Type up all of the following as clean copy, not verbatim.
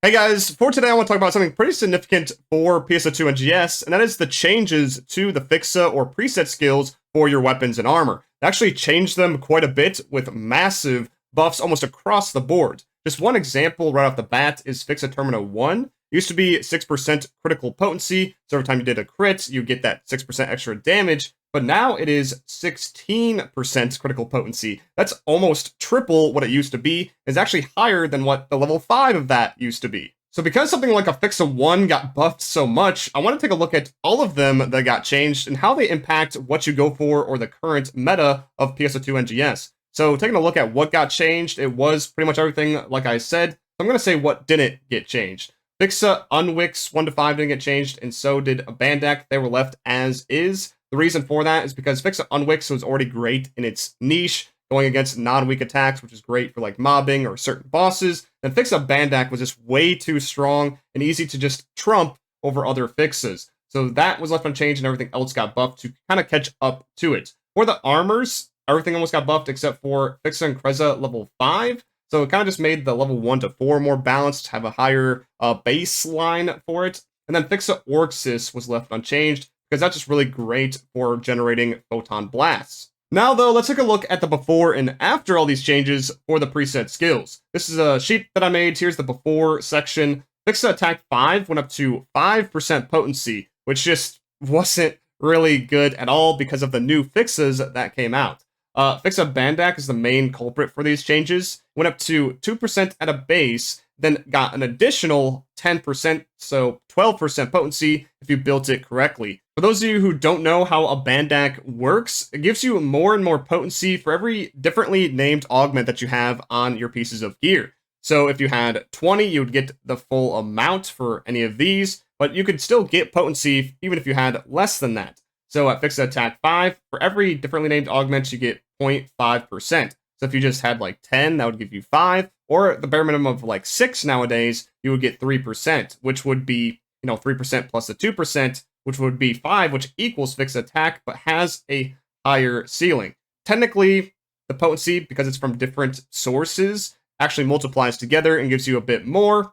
Hey guys, for today I want to talk about something pretty significant for PSO2 NGS, and that is the changes to the Fixa or preset skills for your weapons and armor. It actually changed them quite a bit with massive buffs almost across the board. Just one example right off the bat is Fixa Termina 1. It used to be 6% critical potency, so every time you did a crit, you get that 6% extra damage, but now it is 16% critical potency. That's almost triple what it used to be. It's actually higher than what the level 5 of that used to be. So because something like a Fixa 1 got buffed so much, I want to take a look at all of them that got changed and how they impact what you go for or the current meta of PSO2 NGS. So taking a look at what got changed, it was pretty much everything like I said. So I'm going to say what didn't get changed. Fixa Unwix 1 to 5 didn't get changed, and so did Abandac. They were left as is. The reason for that is because Fixa Unwix was already great in its niche, going against non-weak attacks, which is great for like mobbing or certain bosses. Then Fixa Abandac was just way too strong and easy to just trump over other fixes. So that was left unchanged and everything else got buffed to kind of catch up to it. For the armors, everything almost got buffed except for Fixa Increza level 5. So it kind of just made the level 1 to 4 more balanced, have a higher baseline for it. And then Fixa Orgsys was left unchanged, because that's just really great for generating photon blasts. Now though, let's take a look at the before and after all these changes for the preset skills. This is a sheet that I made. Here's the before section. Fixa Attack 5 went up to 5% potency, which just wasn't really good at all because of the new fixes that came out. Fixa Abandac is the main culprit for these changes. Went up to 2% at a base, then got an additional 10%, so 12% potency if you built it correctly. For those of you who don't know how Abandac works, it gives you more and more potency for every differently named augment that you have on your pieces of gear. So if you had 20, you would get the full amount for any of these, but you could still get potency even if you had less than that. So at Fixa Attack 5, for every differently named augment, you get 0.5%. So if you just had like 10, that would give you 5, or the bare minimum of like 6 nowadays, you would get 3%, which would be, 3% plus the 2%, which would be 5, which equals Fixa Attack, but has a higher ceiling. Technically, the potency, because it's from different sources, actually multiplies together and gives you a bit more,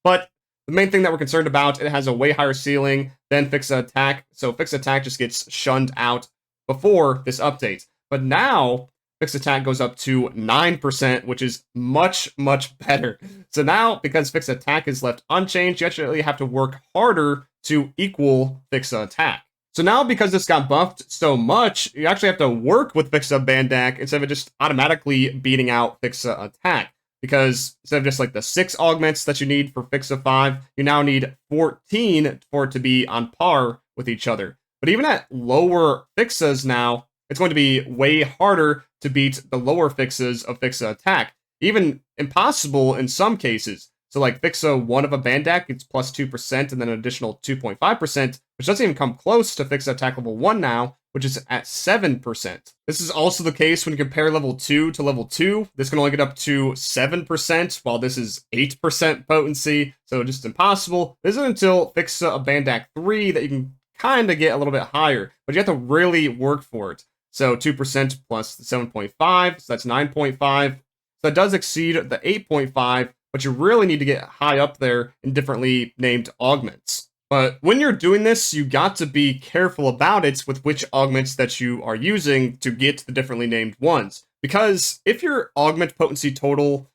but the main thing that we're concerned about, it has a way higher ceiling than Fixa Attack, so Fixa Attack just gets shunned out before this update. But now, Fixa Attack goes up to 9%, which is much, much better. So now, because Fixa Attack is left unchanged, you actually have to work harder to equal Fixa Attack. So now, because this got buffed so much, you actually have to work with Fixa Abandac instead of just automatically beating out Fixa Attack. Because instead of just like the 6 augments that you need for Fixa 5, you now need 14 for it to be on par with each other. But even at lower fixas now, it's going to be way harder to beat the lower fixes of Fixa Attack. Even impossible in some cases. So like Fixa 1 of Abandac, it's plus 2% and then an additional 2.5%, which doesn't even come close to Fixa Attack level 1 now, which is at 7%. This is also the case when you compare level 2 to level 2. This can only get up to 7%, while this is 8% potency, so just impossible. This isn't until Fixa Abandac 3 that you can kind of get a little bit higher, but you have to really work for it. So 2% plus 7.5, so that's 9.5. So that does exceed the 8.5, but you really need to get high up there in differently named augments. But when you're doing this, you got to be careful about it with which augments that you are using to get the differently named ones. Because if your augment potency total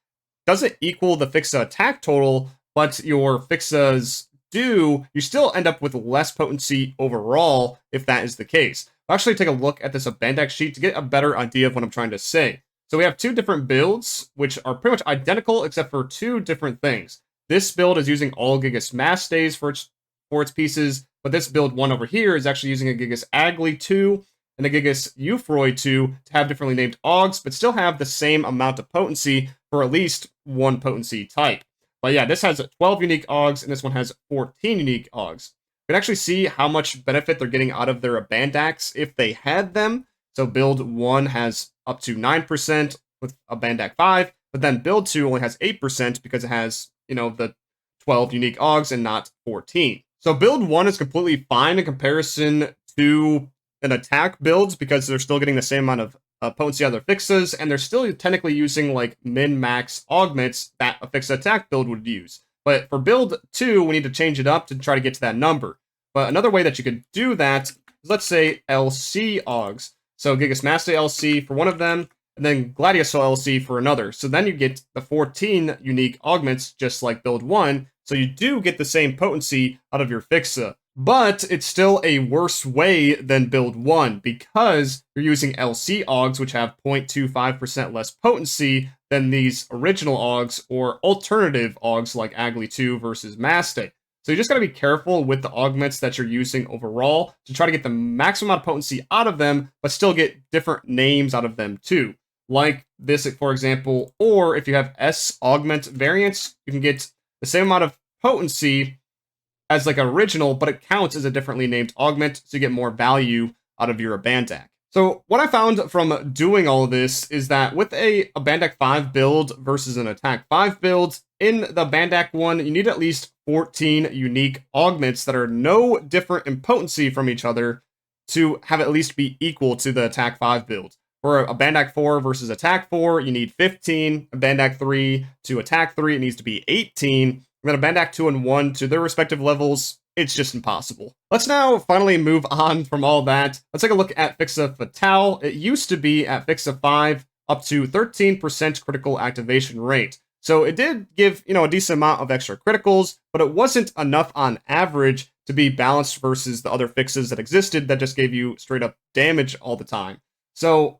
doesn't equal the Fixa Attack total, but your Fixas do, you still end up with less potency overall if that is the case. I'll actually take a look at this Abandac sheet to get a better idea of what I'm trying to say. So we have 2 different builds, which are pretty much identical except for 2 different things. This build is using all Gigas Mass Stays for its pieces, but this build 1 over here is actually using a Gigas Agli 2 and a Gigas Euphroy 2 to have differently named augs, but still have the same amount of potency for at least one potency type. But yeah, this has 12 unique augs, and this one has 14 unique augs. You can actually see how much benefit they're getting out of their Abandacs if they had them. So build 1 has up to 9% with Abandac 5, but then build 2 only has 8% because it has, the 12 unique augs and not 14. So build 1 is completely fine in comparison to an attack build because they're still getting the same amount of potency out of their fixas, and they're still technically using like min-max augments that a Fixa Attack build would use. But for build 2, we need to change it up to try to get to that number. But another way that you could do that is, let's say, LC Augs. So Gigas Master LC for one of them, and then Gladius LC for another. So then you get the 14 unique augments, just like build 1. So you do get the same potency out of your Fixa. But it's still a worse way than build 1 because you're using LC Augs, which have 0.25% less potency than these original Augs or alternative Augs like Agli 2 versus Maste. So you just gotta be careful with the augments that you're using overall to try to get the maximum amount of potency out of them, but still get different names out of them too. Like this, for example, or if you have S augment variants, you can get the same amount of potency as like original, but it counts as a differently named augment, so you get more value out of your Abandac. So what I found from doing all of this is that with a Abandac 5 build versus an Attack 5 build, in the Abandac one, you need at least 14 unique augments that are no different in potency from each other to have at least be equal to the Attack 5 build. For Abandac 4 versus Attack 4, you need 15. Abandac 3 to Attack 3, it needs to be 18. And then Abandac 2 and 1 to their respective levels, it's just impossible. Let's now finally move on from all that. Let's take a look at Fixa Fatale. It used to be at Fixa 5 up to 13% critical activation rate. So it did give, a decent amount of extra criticals, but it wasn't enough on average to be balanced versus the other Fixas that existed that just gave you straight up damage all the time. So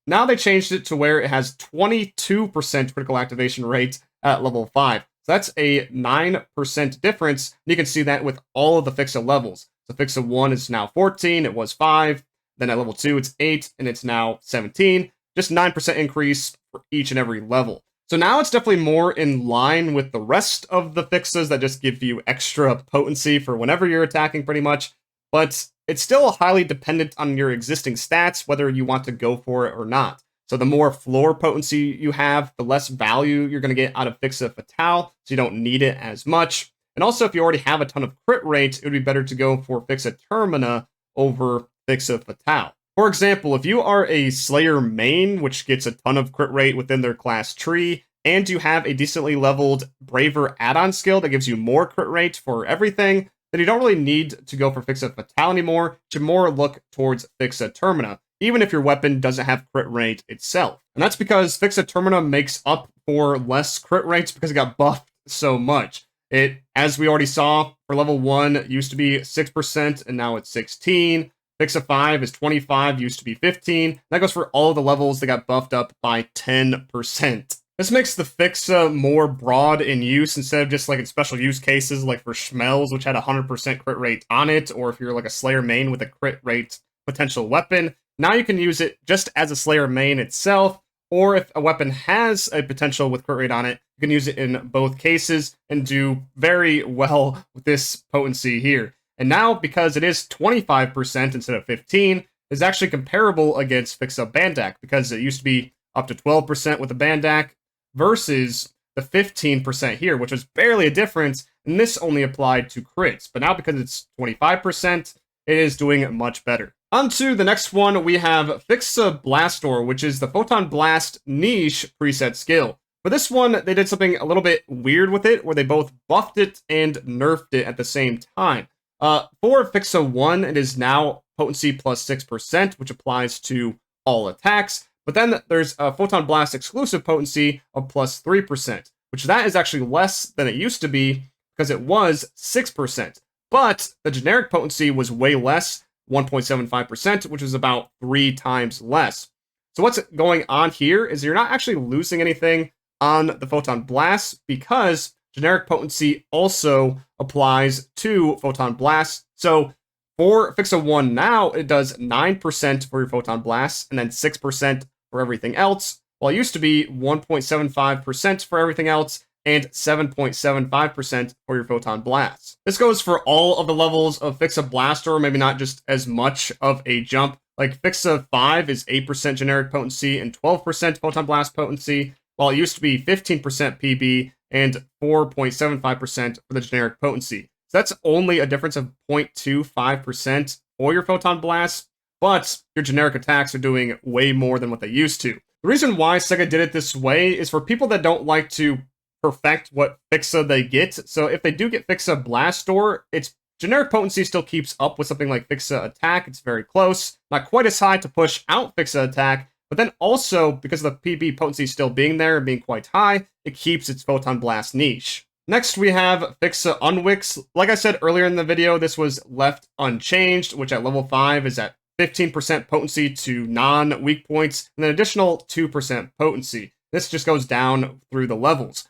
now they changed it to where it has 22% critical activation rate at level 5. So that's a 9% difference. You can see that with all of the Fixa levels. So Fixa 1 is now 14, it was 5. Then at level 2, it's 8, and it's now 17. Just 9% increase for each and every level. So now it's definitely more in line with the rest of the Fixas that just give you extra potency for whenever you're attacking pretty much. But it's still highly dependent on your existing stats, whether you want to go for it or not. So the more floor potency you have, the less value you're going to get out of Fixa Fatale, so you don't need it as much. And also, if you already have a ton of crit rate, it would be better to go for Fixa Termina over Fixa Fatale. For example, if you are a Slayer main, which gets a ton of crit rate within their class tree, and you have a decently leveled Braver add-on skill that gives you more crit rate for everything, then you don't really need to go for Fixa Fatale anymore. You should more look towards Fixa Termina, even if your weapon doesn't have crit rate itself. And that's because Fixa Termina makes up for less crit rates because it got buffed so much. It, as we already saw, for level 1, it used to be 6%, and now it's 16. Fixa 5 is 25, used to be 15. That goes for all of the levels that got buffed up by 10%. This makes the Fixa more broad in use instead of just like in special use cases like for Schmells, which had 100% crit rate on it, or if you're like a Slayer main with a crit rate potential weapon. Now you can use it just as a Slayer main itself, or if a weapon has a potential with crit rate on it, you can use it in both cases and do very well with this potency here. And now, because it is 25% instead of 15, it's actually comparable against Fixa Abandac, because it used to be up to 12% with the Abandac versus the 15% here, which was barely a difference, and this only applied to crits. But now, because it's 25%, it is doing much better. On to the next one, we have Fixa Blastor, which is the Photon Blast niche preset skill. For this one, they did something a little bit weird with it, where they both buffed it and nerfed it at the same time. For Fixa 1, it is now potency plus 6%, which applies to all attacks. But then there's a Photon Blast exclusive potency of plus 3%, which that is actually less than it used to be because it was 6%. But the generic potency was way less, 1.75%, which is about 3 times less. So what's going on here is you're not actually losing anything on the Photon Blast because generic potency also applies to Photon Blast. So for Fixa 1 now, it does 9% for your Photon Blast and then 6% for everything else, while it used to be 1.75% for everything else and 7.75% for your Photon Blast. This goes for all of the levels of Fixa Blastor, maybe not just as much of a jump. Like Fixa 5 is 8% generic potency and 12% Photon Blast potency, while it used to be 15% PB and 4.75% for the generic potency. So that's only a difference of 0.25% for your Photon Blast, but your generic attacks are doing way more than what they used to. The reason why SEGA did it this way is for people that don't like to perfect what Fixa they get. So if they do get Fixa Blastor, its generic potency still keeps up with something like Fixa Attack. It's very close. Not quite as high to push out Fixa Attack, but then also, because of the PB potency still being there and being quite high, it keeps its Photon Blast niche. Next, we have Fixa Unwix. Like I said earlier in the video, this was left unchanged, which at level 5 is at 15% potency to non-weak points, and an additional 2% potency. This just goes down through the levels.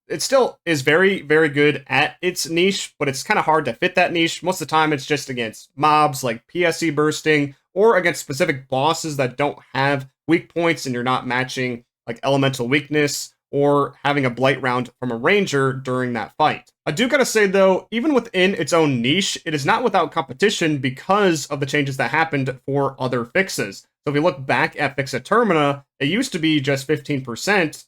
It still is very, very good at its niche, but it's kind of hard to fit that niche. Most of the time, it's just against mobs like PSE bursting, or against specific bosses that don't have weak points and you're not matching like elemental weakness or having a blight round from a ranger during that fight. I do gotta say though, even within its own niche, it is not without competition because of the changes that happened for other fixes. So if we look back at Fixa Termina, it used to be just 15%,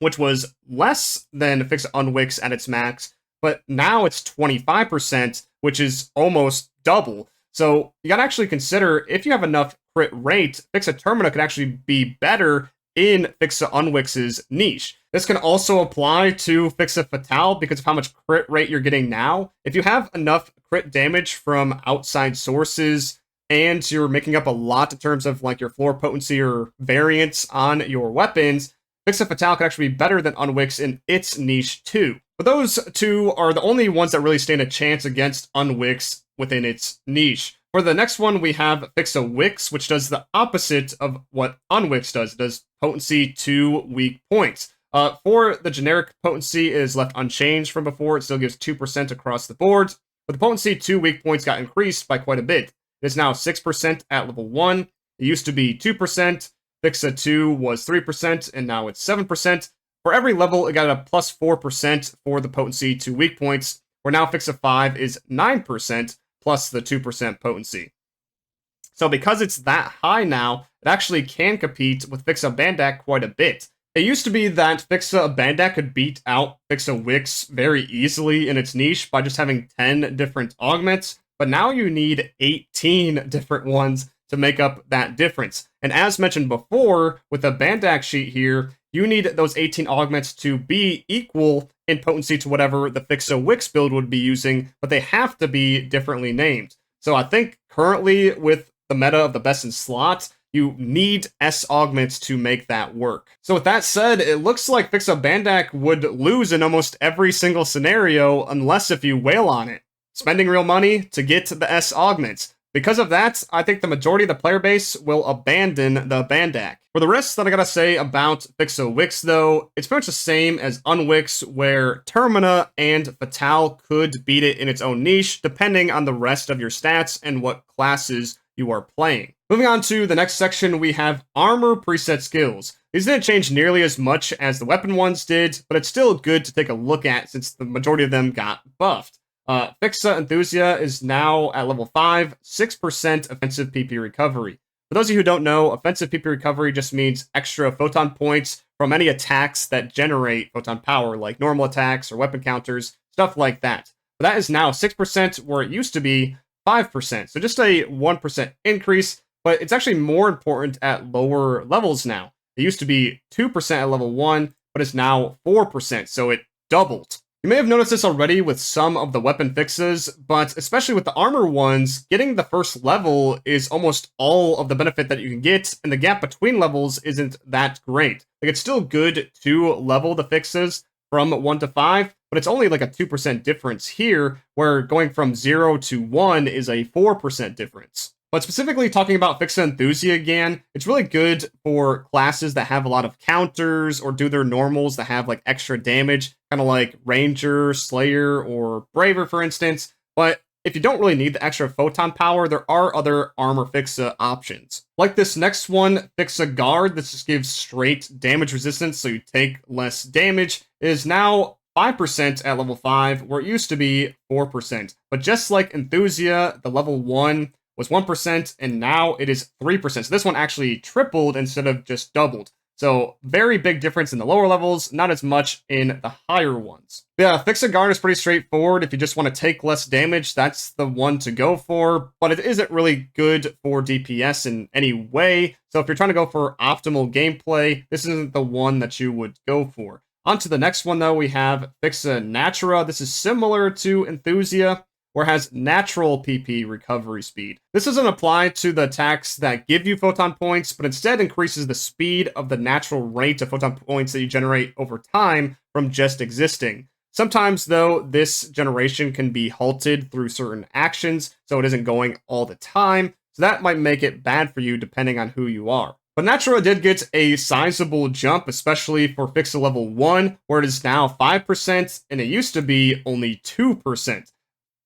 which was less than Fixa Unwix at its max, but now it's 25%, which is almost double. So you gotta actually consider, if you have enough crit rate, Fixa Termina could actually be better in Fixa Unwix's niche. This can also apply to Fixa Fatale because of how much crit rate you're getting now. If you have enough crit damage from outside sources, and you're making up a lot in terms of like your floor potency or variance on your weapons, Fixa Fatale can actually be better than Unwix in its niche too. But those two are the only ones that really stand a chance against Unwix within its niche. For the next one, we have Fixa Wix, which does the opposite of what Unwix does. It does potency to weak points. For the generic potency, it is left unchanged from before. It still gives 2% across the board, but the potency to weak points got increased by quite a bit. It is now 6% at level 1. It used to be 2%. Fixa 2 was 3%, and now it's 7%. For every level, it got a plus 4% for the potency to weak points, where now Fixa 5 is 9%, plus the 2% potency. So because it's that high now, it actually can compete with Fixa Abandac quite a bit. It used to be that Fixa Abandac could beat out Fixa Wix very easily in its niche by just having 10 different augments, but now you need 18 different ones to make up that difference. And as mentioned before, with the Abandac sheet here, you need those 18 augments to be equal in potency to whatever the Fixa Wix build would be using, but they have to be differently named. So I think currently with the meta of the best in slot, you need S augments to make that work. So with that said, it looks like Fixa Abandac would lose in almost every single scenario unless if you wail on it, spending real money to get the S augments. Because of that, I think the majority of the player base will abandon the Abandac. For the rest that I gotta say about Fixa Wix though, it's pretty much the same as Unwix, where Termina and Fatale could beat it in its own niche, depending on the rest of your stats and what classes you are playing. Moving on to the next section, we have armor preset skills. These didn't change nearly as much as the weapon ones did, but it's still good to take a look at since the majority of them got buffed. Fixa Enthusia is now at level 5, 6% offensive PP recovery. For those of you who don't know, offensive PP recovery just means extra photon points from any attacks that generate photon power, like normal attacks or weapon counters, stuff like that. But that is now 6%, where it used to be 5%. So just a 1% increase, but it's actually more important at lower levels now. It used to be 2% at level 1, but it's now 4%, so it doubled. You may have noticed this already with some of the weapon fixes, but especially with the armor ones, getting the first level is almost all of the benefit that you can get, and the gap between levels isn't that great. Like, it's still good to level the fixes from 1 to 5, but it's only like a 2% difference here, where going from 0 to 1 is a 4% difference. But specifically talking about Fixa Enthusia again, it's really good for classes that have a lot of counters or do their normals that have like extra damage, kind of like Ranger, Slayer, or Braver for instance. But if you don't really need the extra photon power, there are other armor Fixa options. Like this next one, Fixa Guard, this just gives straight damage resistance, so you take less damage. It is now 5% at level 5, where it used to be 4%. But just like Enthusia, the level 1 was 1%, and now it is 3%. So this one actually tripled instead of just doubled. So very big difference in the lower levels, not as much in the higher ones. Yeah, Fixa Guard is pretty straightforward. If you just want to take less damage, that's the one to go for, but it isn't really good for DPS in any way. So if you're trying to go for optimal gameplay, this isn't the one that you would go for. On to the next one, though, we have Fixa Natura. This is similar to Enthusia, where it has natural PP recovery speed. This doesn't apply to the attacks that give you photon points, but instead increases the speed of the natural rate of photon points that you generate over time from just existing. Sometimes, though, this generation can be halted through certain actions, so it isn't going all the time, so that might make it bad for you depending on who you are. But Natura did get a sizable jump, especially for Fixa level 1, where it is now 5%, and it used to be only 2%.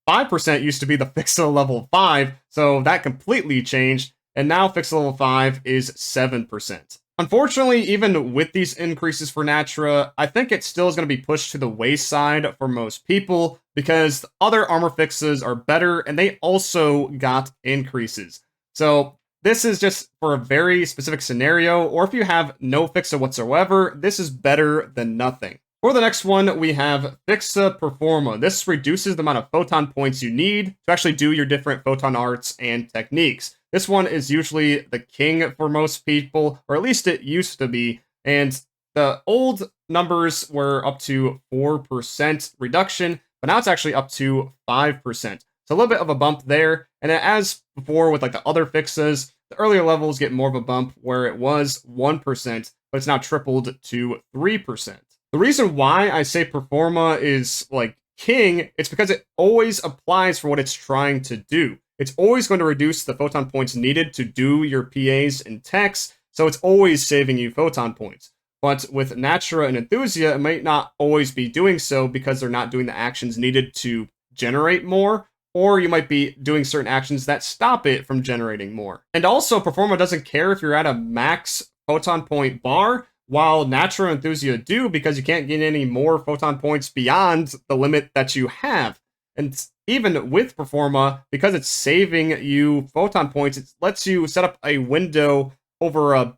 5% used to be the Fixa level 5, so that completely changed, and now Fixa level 5 is 7%. Unfortunately, even with these increases for Natura, I think it still is going to be pushed to the wayside for most people, because other armor fixes are better, and they also got increases. So this is just for a very specific scenario, or if you have no Fixa whatsoever, this is better than nothing. For the next one, we have Fixa Performa. This reduces the amount of photon points you need to actually do your different photon arts and techniques. This one is usually the king for most people, or at least it used to be, and the old numbers were up to 4% reduction, but now it's actually up to 5%. So a little bit of a bump there, and as before with like the other Fixas, the earlier levels get more of a bump where it was 1%, but it's now tripled to 3%. The reason why I say Performa is like king, it's because it always applies for what it's trying to do. It's always going to reduce the photon points needed to do your PAs and techs, so it's always saving you photon points. But with Natura and Enthusia, it might not always be doing so because they're not doing the actions needed to generate more, or you might be doing certain actions that stop it from generating more. And also, Performa doesn't care if you're at a max photon point bar, while Natura and Enthusia do, because you can't get any more photon points beyond the limit that you have. And even with Performa, because it's saving you photon points, it lets you set up a window over a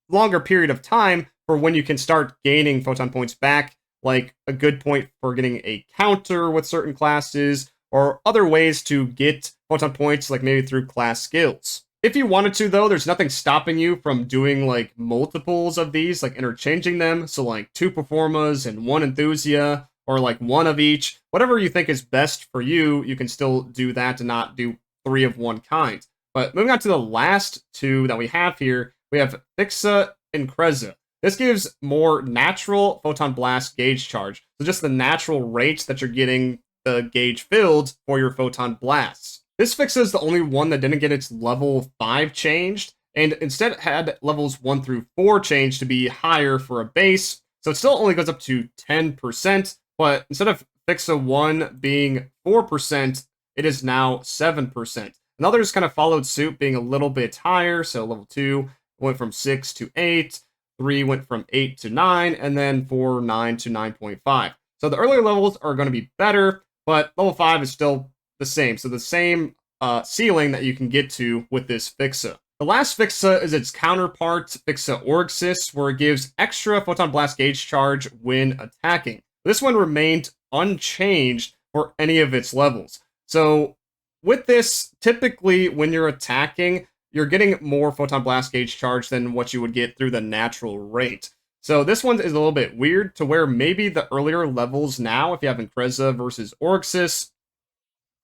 longer period of time for when you can start gaining photon points back, like a good point for getting a counter with certain classes, or other ways to get photon points, like maybe through class skills. If you wanted to, though, there's nothing stopping you from doing like multiples of these, like interchanging them. So like 2 Performas and 1 Enthusia, or like 1 of each. Whatever you think is best for you, you can still do that and not do 3 of one kind. But moving on to the last 2 that we have here, we have Fixa Increza. This gives more natural photon blast gauge charge. So just the natural rate that you're getting the gauge filled for your photon blasts. This Fixa is the only one that didn't get its level 5 changed, and instead had levels 1 through 4 changed to be higher for a base, so it still only goes up to 10%, but instead of Fixa 1 being 4%, it is now 7%. And others kind of followed suit, being a little bit higher, so level 2 went from 6 to 8, 3 went from 8 to 9, and then 4, 9 to 9.5. So the earlier levels are going to be better, but level 5 is still the same. So the same ceiling that you can get to with this Fixa. The last Fixa is its counterpart, Fixa Orgsys, where it gives extra photon blast gauge charge when attacking. This one remained unchanged for any of its levels. So with this, typically when you're attacking, you're getting more photon blast gauge charge than what you would get through the natural rate. So this one is a little bit weird, to where maybe the earlier levels now, if you have Increza versus Orgsys,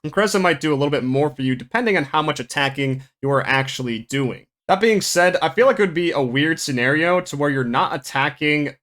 Increza might do a little bit more for you depending on how much attacking you are actually doing. That being said, I feel like it would be a weird scenario to where you're not attacking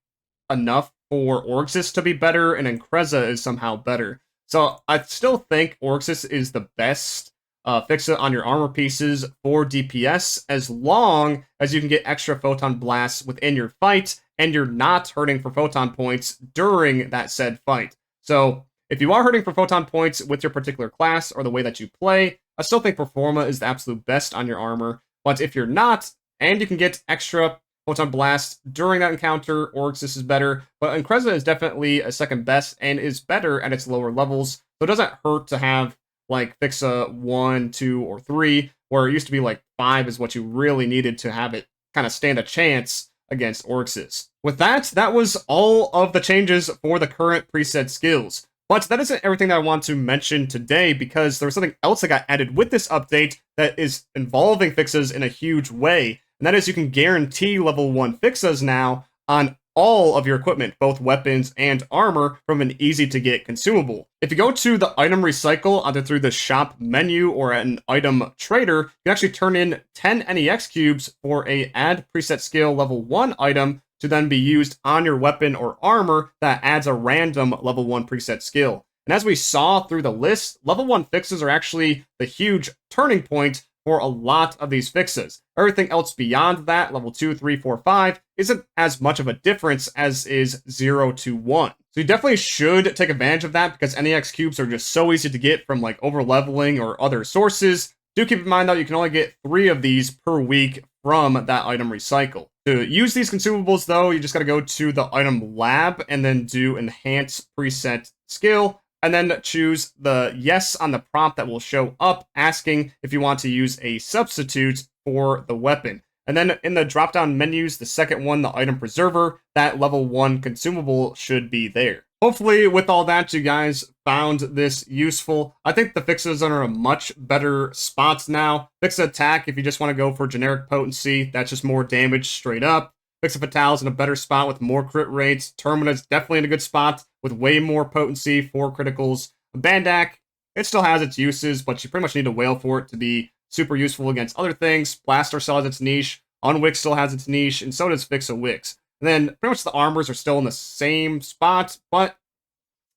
enough for Orgsys to be better and Increza is somehow better. So I still think Orgsys is the best Fixa on your armor pieces for DPS, as long as you can get extra photon blasts within your fight and you're not hurting for photon points during that said fight. So if you are hurting for photon points with your particular class or the way that you play, I still think Performa is the absolute best on your armor. But if you're not, and you can get extra photon blasts during that encounter, Orgsys is better. But Increza is definitely a second best and is better at its lower levels. So it doesn't hurt to have like Fixa 1, 2, or 3, where it used to be like 5 is what you really needed to have it kind of stand a chance against Orgsys. With that, that was all of the changes for the current preset skills. But that isn't everything that I want to mention today, because there was something else that got added with this update that is involving Fixas in a huge way, and that is you can guarantee level 1 Fixas now on all of your equipment, both weapons and armor, from an easy-to-get consumable. If you go to the item recycle, either through the shop menu or an item trader, you can actually turn in 10 NEX cubes for a add preset skill level 1 item to then be used on your weapon or armor that adds a random level 1 preset skill. And as we saw through the list, level 1 fixes are actually the huge turning point for a lot of these fixes. Everything else beyond that, level 2, 3, 4, 5, isn't as much of a difference as is 0 to 1. So you definitely should take advantage of that because NEX cubes are just so easy to get from like over leveling or other sources. Do keep in mind though, you can only get 3 of these per week from that item recycle. To use these consumables though, you just gotta go to the item lab and then do enhance preset skill, and then choose the yes on the prompt that will show up asking if you want to use a substitute for the weapon. And then in the drop-down menus, the second one, the item preserver, that level 1 consumable should be there. Hopefully, with all that, you guys found this useful. I think the fixes are in a much better spot now. Fixa attack, if you just want to go for generic potency, that's just more damage straight up. Fixa Fatale is in a better spot with more crit rates. Termina is definitely in a good spot with way more potency for criticals. Abandac, it still has its uses, but you pretty much need to whale for it to be super useful against other things. Blastor still has its niche. Unwix still has its niche, and so does Fixa Wix. And then pretty much the armors are still in the same spot, but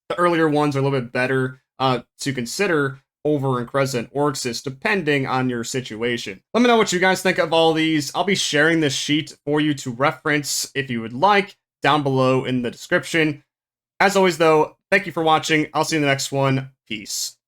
the earlier ones are a little bit better to consider over Increza and Orgsys, depending on your situation. Let me know what you guys think of all these. I'll be sharing this sheet for you to reference if you would like down below in the description. As always, though, thank you for watching. I'll see you in the next one. Peace.